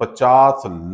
50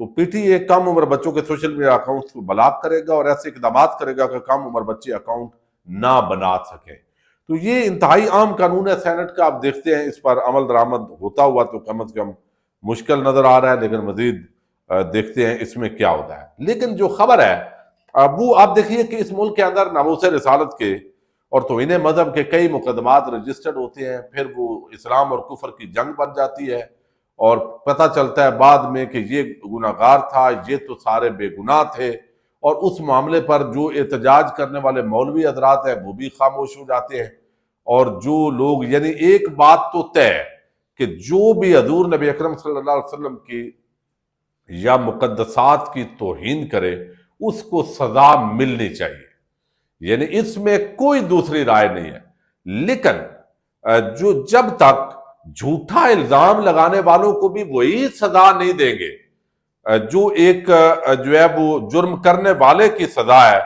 تو P T A کم عمر بچوں کے سوشل میڈیا اکاؤنٹس کو بلاک کرے گا اور ایسے اقدامات کرے گا کہ کم عمر بچے اکاؤنٹ نہ بنا سکیں۔ تو یہ انتہائی عام قانون ہے سینٹ کا، آپ دیکھتے ہیں اس پر عمل درآمد ہوتا ہوا تو کم از کم مشکل نظر آ رہا ہے، لیکن مزید دیکھتے ہیں اس میں کیا ہوتا ہے۔ لیکن جو خبر ہے وہ آپ دیکھیے کہ اس ملک کے اندر ناموس رسالت کے اور توہین مذہب کے کئی مقدمات رجسٹرڈ ہوتے ہیں، پھر وہ اسلام اور کفر کی جنگ بن جاتی ہے اور پتہ چلتا ہے بعد میں کہ یہ گناہگار تھا، یہ تو سارے بے گناہ تھے، اور اس معاملے پر جو احتجاج کرنے والے مولوی حضرات ہیں وہ بھی خاموش ہو جاتے ہیں، اور جو لوگ یعنی ایک بات تو طے ہے کہ جو بھی حضور نبی اکرم صلی اللہ علیہ وسلم کی یا مقدسات کی توہین کرے اس کو سزا ملنی چاہیے، یعنی اس میں کوئی دوسری رائے نہیں ہے۔ لیکن جو جب تک جھوٹا الزام لگانے والوں کو بھی وہی سزا نہیں دیں گے جو ایک جو ہے وہ جرم کرنے والے کی سزا ہے،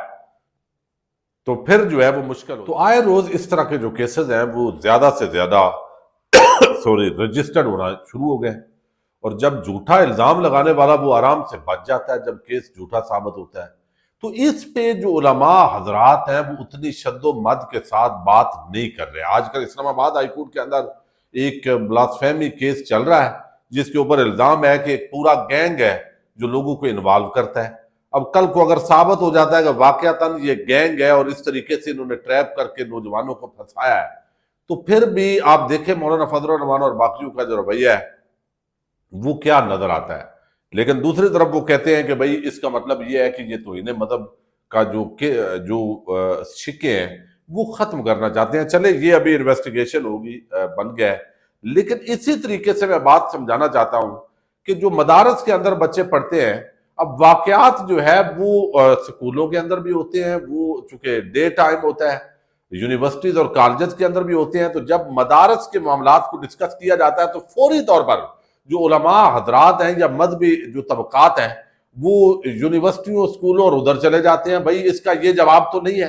تو پھر جو ہے وہ مشکل ہو۔ تو آئے روز اس طرح کے جو کیسز ہیں وہ زیادہ سے زیادہ رجسٹرڈ ہونا شروع ہو گئے، اور جب جھوٹا الزام لگانے والا وہ آرام سے بچ جاتا ہے جب کیس جھوٹا ثابت ہوتا ہے۔ تو اس پہ جو علماء حضرات ہیں وہ اتنی شد و مد کے ساتھ بات نہیں کر رہے۔ آج کل اسلام آباد ہائی کورٹ کے اندر ایک بلاسفیمی کیس چل رہا ہے جس کے اوپر الزام ہے کہ ایک پورا گینگ ہے جو لوگوں کو انوالو کرتا ہے۔ اب کل کو اگر ثابت ہو جاتا ہے کہ واقعتاً یہ گینگ ہے اور اس طریقے سے انہوں نے ٹریپ کر کے نوجوانوں کو پھنسایا ہے، تو پھر بھی آپ دیکھیں مولانا فضل الرحمان اور باقیوں کا جو رویہ ہے وہ کیا نظر آتا ہے۔ لیکن دوسری طرف وہ کہتے ہیں کہ بھئی اس کا مطلب یہ ہے کہ یہ توہین مذہب کا جو شکے ہیں وہ ختم کرنا چاہتے ہیں۔ چلے یہ ابھی انویسٹیگیشن ہوگی، بن گیا ہے، لیکن اسی طریقے سے میں بات سمجھانا چاہتا ہوں کہ جو مدارس کے اندر بچے پڑھتے ہیں، اب واقعات جو ہے وہ سکولوں کے اندر بھی ہوتے ہیں، وہ چونکہ ڈے ٹائم ہوتا ہے، یونیورسٹیز اور کالجز کے اندر بھی ہوتے ہیں، تو جب مدارس کے معاملات کو ڈسکس کیا جاتا ہے تو فوری طور پر جو علماء حضرات ہیں یا مذہبی جو طبقات ہیں وہ یونیورسٹیوں، سکولوں اور ادھر چلے جاتے ہیں۔ بھائی اس کا یہ جواب تو نہیں ہے،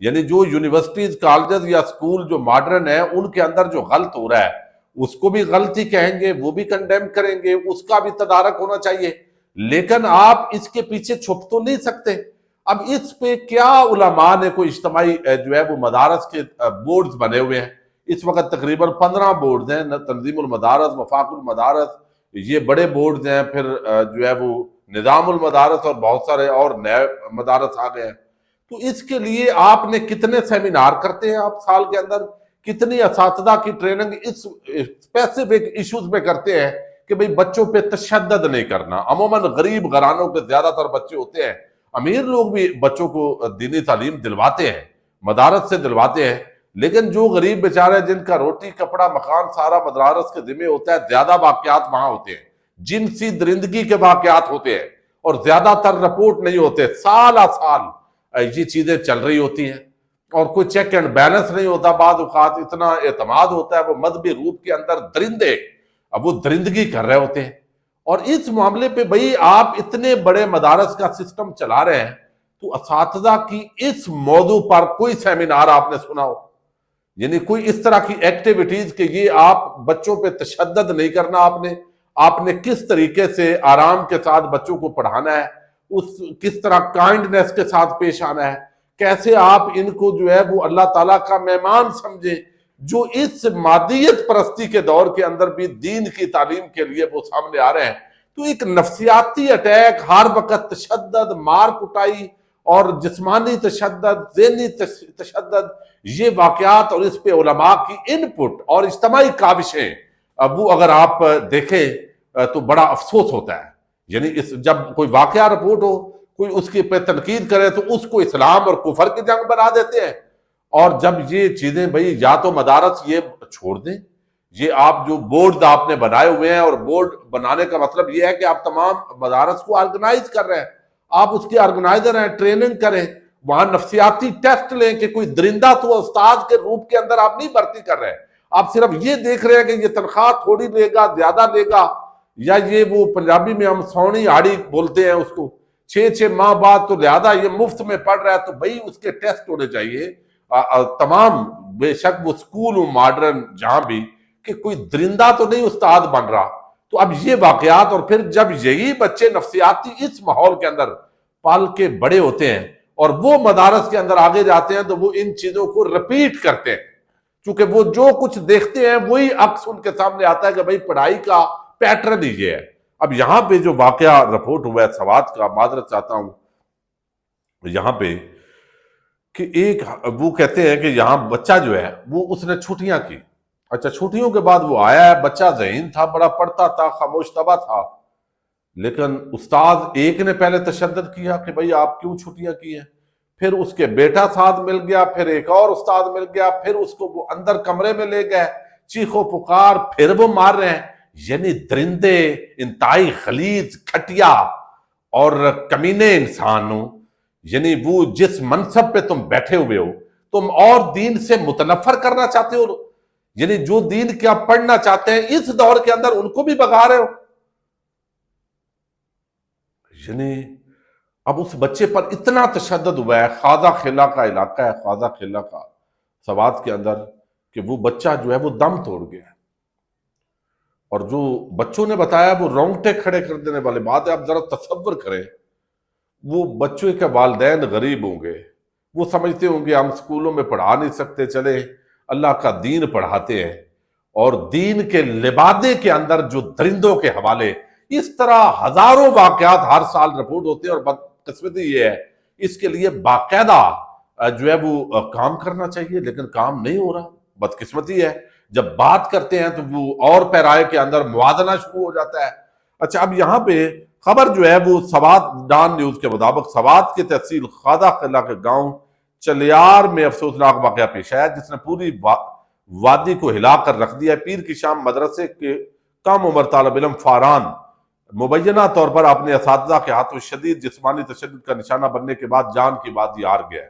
یعنی جو یونیورسٹیز، کالجز یا سکول جو ماڈرن ہیں ان کے اندر جو غلط ہو رہا ہے اس کو بھی غلطی کہیں گے، وہ بھی کنڈیم کریں گے، اس کا بھی تدارک ہونا چاہیے، لیکن آپ اس کے پیچھے چھپ تو نہیں سکتے۔ اب اس پہ کیا علماء نے کوئی اجتماعی جو ہے وہ مدارس کے بورڈز بنے ہوئے ہیں، اس وقت تقریباً 15 بورڈز ہیں، تنظیم المدارس، وفاق المدارس، یہ بڑے بورڈز ہیں، پھر جو ہے وہ نظام المدارس اور بہت سارے اور نئے مدارس آ گئے ہیں۔ تو اس کے لیے آپ نے کتنے سیمینار کرتے ہیں، آپ سال کے اندر کتنی اساتذہ کی ٹریننگ اس اسپیسیفک ایشوز پہ کرتے ہیں کہ بھئی بچوں پہ تشدد نہیں کرنا۔ عموماً غریب گھرانوں کے زیادہ تر بچے ہوتے ہیں، امیر لوگ بھی بچوں کو دینی تعلیم دلواتے ہیں، مدارس سے دلواتے ہیں، لیکن جو غریب بیچارے جن کا روٹی کپڑا مکان سارا مدارس کے ذمہ ہوتا ہے، زیادہ واقعات وہاں ہوتے ہیں، جنسی درندگی کے واقعات ہوتے ہیں، اور زیادہ تر رپورٹ نہیں ہوتے، سال سال یہ چیزیں چل رہی ہوتی ہیں، اور کوئی چیک اینڈ بیلنس نہیں ہوتا۔ بعض اوقات اتنا اعتماد ہوتا ہے وہ مذہبی روپ کے اندر درندے اب وہ درندگی کر رہے ہوتے ہیں، اور اس معاملے پہ بھئی آپ اتنے بڑے مدارس کا سسٹم چلا رہے ہیں، تو اساتذہ کی اس موضوع پر کوئی سیمینار آپ نے سنا ہو، یعنی کوئی اس طرح کی ایکٹیویٹیز کہ یہ آپ بچوں پہ تشدد نہیں کرنا، آپ نے کس طریقے سے آرام کے ساتھ بچوں کو پڑھانا ہے، کس طرح کائنڈنس کے ساتھ پیش آنا ہے، کیسے آپ ان کو جو ہے وہ اللہ تعالیٰ کا مہمان سمجھے، جو اس مادیت پرستی کے دور کے اندر بھی دین کی تعلیم کے لیے وہ سامنے آ رہے ہیں۔ تو ایک نفسیاتی اٹیک، ہر وقت تشدد، مار کٹائی اور جسمانی تشدد، ذہنی تشدد، یہ واقعات اور اس پہ علماء کی ان پٹ اور اجتماعی کاوشیں، وہ اگر آپ دیکھیں تو بڑا افسوس ہوتا ہے۔ یعنی جب کوئی واقعہ رپورٹ ہو، کوئی اس کی پہ تنقید کرے تو اس کو اسلام اور کفر کی جنگ بنا دیتے ہیں، اور جب یہ چیزیں بھئی یا تو مدارس یہ چھوڑ دیں، یہ آپ جو بورڈ آپ نے بنائے ہوئے ہیں، اور بورڈ بنانے کا مطلب یہ ہے کہ آپ تمام مدارس کو آرگنائز کر رہے ہیں، آپ اس کے آرگنائزر ہیں، ٹریننگ کریں، وہاں نفسیاتی ٹیسٹ لیں کہ کوئی درندہ تو استاد کے روپ کے اندر آپ نہیں بھرتی کر رہے ہیں، آپ صرف یہ دیکھ رہے ہیں کہ یہ تنخواہ تھوڑی لے گا، زیادہ لے گا، یا یہ وہ پنجابی میں ہم سونی ہاڑی بولتے ہیں اس کو، 6 ماہ بعد تو لہذا یہ مفت میں پڑھ رہا ہے، تو بھئی اس کے ٹیسٹ ہونے چاہیے تمام، بے شک وہ سکول و ماڈرن جہاں بھی، کہ کوئی درندہ تو نہیں استاد بن رہا۔ تو اب یہ واقعات، اور پھر جب یہی بچے نفسیاتی اس ماحول کے اندر پال کے بڑے ہوتے ہیں اور وہ مدارس کے اندر آگے جاتے ہیں تو وہ ان چیزوں کو رپیٹ کرتے ہیں، چونکہ وہ جو کچھ دیکھتے ہیں وہی عکس ان کے سامنے آتا ہے کہ بھائی پڑھائی کا پیٹرن ہی یہ ہے۔ اب یہاں پہ جو واقعہ رپورٹ ہوا ہے سوات کا، معذرت چاہتا ہوں یہاں پہ، کہ ایک وہ کہتے ہیں کہ یہاں بچہ جو ہے وہ اس نے چھٹیاں کی، اچھا چھٹیوں کے بعد وہ آیا ہے، بچہ ذہین تھا، بڑا پڑھتا تھا، خاموش طبع تھا، لیکن استاد ایک نے پہلے تشدد کیا کہ بھئی آپ کیوں چھٹیاں کی ہیں، پھر اس کے بیٹا ساتھ مل گیا، پھر ایک اور استاد مل گیا، پھر اس کو وہ اندر کمرے میں لے گئے، چیخ و پکار، پھر وہ مار رہے ہیں۔ یعنی درندے، انتہائی خلیظ، گھٹیا اور کمینے انسانوں، یعنی وہ جس منصب پہ تم بیٹھے ہوئے ہو، تم اور دین سے متنفر کرنا چاہتے ہو، یعنی جو دین کیا پڑھنا چاہتے ہیں اس دور کے اندر ان کو بھی بگا رہے ہو۔ یعنی اب اس بچے پر اتنا تشدد ہوا ہے، خواجہ خلا کا علاقہ ہے، خواجہ خلا کا سوات کے اندر، کہ وہ بچہ جو ہے وہ دم توڑ گیا، اور جو بچوں نے بتایا وہ رونگٹے کھڑے کر دینے والی بات ہے۔ اب ذرا تصور کریں، وہ بچوں کے والدین غریب ہوں گے، وہ سمجھتے ہوں گے ہم اسکولوں میں پڑھا نہیں سکتے، چلے اللہ کا دین پڑھاتے ہیں، اور دین کے لبادے کے اندر جو درندوں کے حوالے، اس طرح ہزاروں واقعات ہر سال رپورٹ ہوتے ہیں، اور بدقسمتی یہ ہے اس کے لیے باقاعدہ جو ہے وہ کام کرنا چاہیے، لیکن کام نہیں ہو رہا، بدقسمتی ہے۔ جب بات کرتے ہیں تو وہ اور پیرائے کے اندر موازنہ شروع ہو جاتا ہے۔ اچھا اب یہاں پہ خبر جو ہے وہ سوات ڈان نیوز کے مطابق سوات کی تحصیل خواجہ خلا کے گاؤں چلیار میں افسوسناک واقعہ پیش آیا، جس نے پوری وادی کو ہلا کر رکھ دیا ہے۔ پیر کی شام مدرسے کے کم عمر طالب علم فاران مبینہ طور پر اپنے اساتذہ کے ہاتھوں شدید جسمانی تشدد کا نشانہ بننے کے بعد جان کی بازی ہار گیا ہے۔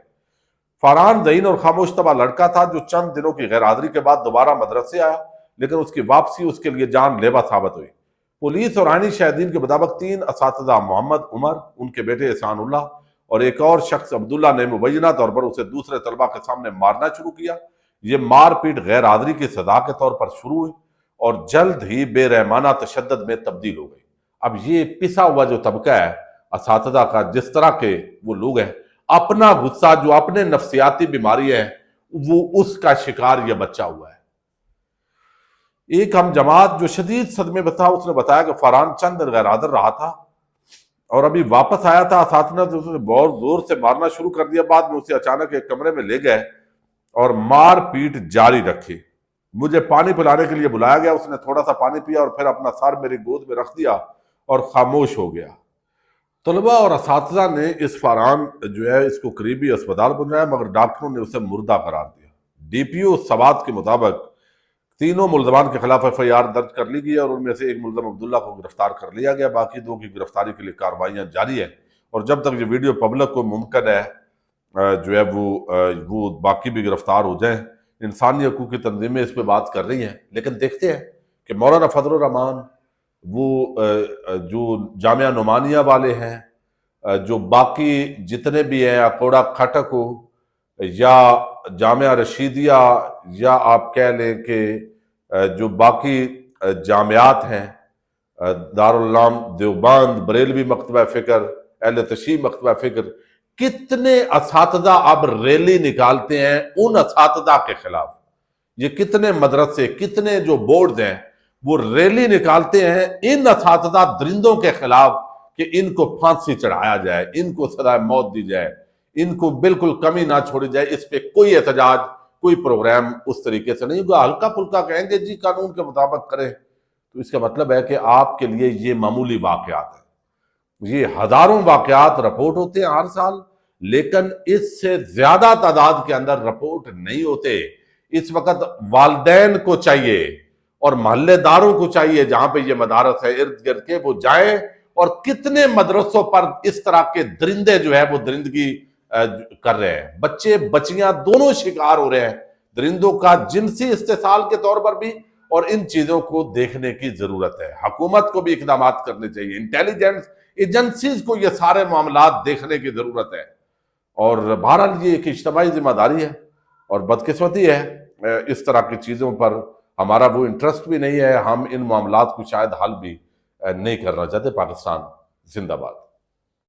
فاران ذہین اور خاموش طبع لڑکا تھا جو چند دنوں کی غیر حاضری کے بعد دوبارہ مدرسے آیا، لیکن اس کی واپسی اس کے لیے جان لیوا ثابت ہوئی۔ پولیس اور عینی شاہدین کے مطابق 3 اساتذہ محمد عمر، ان کے بیٹے احسان اللہ اور ایک اور شخص عبداللہ نے مبینہ طور پر اسے دوسرے طلبہ کے سامنے مارنا شروع کیا۔ یہ مار پیٹ غیر حاضری کی سزا کے طور پر شروع ہوئی اور جلد ہی بے رحمانہ تشدد میں تبدیل ہو گئی۔ اب یہ پسا ہوا جو طبقہ ہے اساتذہ کا، جس طرح کے وہ لوگ ہیں، اپنا غصہ جو اپنے نفسیاتی بیماری ہے وہ اس کا شکار یہ بچہ ہوا ہے۔ ایک ہم جماعت جو شدید صدمے میں تھا، اس نے بتایا کہ فاران چند دن غیر حاضر رہا تھا اور ابھی واپس آیا تھا، اساتذہ نے اسے بہت زور سے مارنا شروع کر دیا، بعد میں اسے اچانک ایک کمرے میں لے گئے اور مار پیٹ جاری رکھی۔ مجھے پانی پلانے کے لیے بلایا گیا، اس نے تھوڑا سا پانی پیا اور پھر اپنا سر میری گود میں رکھ دیا اور خاموش ہو گیا۔ طلبہ اور اساتذہ نے اس فاران جو ہے اس کو قریبی اسپتال پہنچایا، مگر ڈاکٹروں نے اسے مردہ قرار دیا۔ ڈی پی او سوات کے مطابق تینوں ملزمان کے خلاف ایف آئی آر درج کر لی گئی اور ان میں سے ایک ملزم عبداللہ کو گرفتار کر لیا گیا، باقی 2 کی گرفتاری کے لیے کارروائیاں جاری ہیں، اور جب تک یہ ویڈیو پبلک کو ممکن ہے جو ہے وہ باقی بھی گرفتار ہو جائیں۔ انسانی حقوق کی تنظیمیں اس پہ بات کر رہی ہیں، لیکن دیکھتے ہیں کہ مولانا فضل الرحمان، وہ جو جامعہ نعمانیہ والے ہیں، جو باقی جتنے بھی ہیں، اکوڑا کھٹک ہو یا جامعہ رشیدیہ، یا آپ کہہ لیں کہ جو باقی جامعات ہیں، دارالعلوم دیوبند، بریلوی مکتبہ فکر، اہل تشیع مکتبہ فکر، کتنے اساتذہ اب ریلی نکالتے ہیں ان اساتذہ کے خلاف۔ یہ کتنے مدرسے، کتنے جو بورڈز ہیں وہ ریلی نکالتے ہیں ان اساتذہ درندوں کے خلاف کہ ان کو پھانسی چڑھایا جائے، ان کو سزائے موت دی جائے، ان کو بالکل کمی نہ چھوڑی جائے۔ اس پہ کوئی احتجاج، کوئی پروگرام اس طریقے سے نہیں ہوگا۔ ہلکا پھلکا کہیں گے جی قانون کے مطابق کریں، تو اس کا مطلب ہے کہ آپ کے لیے یہ معمولی واقعات ہیں۔ یہ ہزاروں واقعات رپورٹ ہوتے ہیں ہر سال، لیکن اس سے زیادہ تعداد کے اندر رپورٹ نہیں ہوتے۔ اس وقت والدین کو چاہیے اور محلے داروں کو چاہیے جہاں پہ یہ مدارس ہے ارد گرد کے، وہ جائیں اور کتنے مدرسوں پر اس طرح کے درندے جو ہے وہ درندگی کر رہے ہیں، بچے بچیاں دونوں شکار ہو رہے ہیں درندوں کا، جنسی استحصال کے طور پر بھی، اور ان چیزوں کو دیکھنے کی ضرورت ہے۔ حکومت کو بھی اقدامات کرنے چاہیے، انٹیلیجنس ایجنسیز کو یہ سارے معاملات دیکھنے کی ضرورت ہے، اور بہرحال یہ ایک اجتماعی ذمہ داری ہے، اور بدقسمتی ہے اس طرح کی چیزوں پر ہمارا وہ انٹرسٹ بھی نہیں ہے، ہم ان معاملات کو شاید حل بھی نہیں کرنا چاہتے۔ پاکستان زندہ باد۔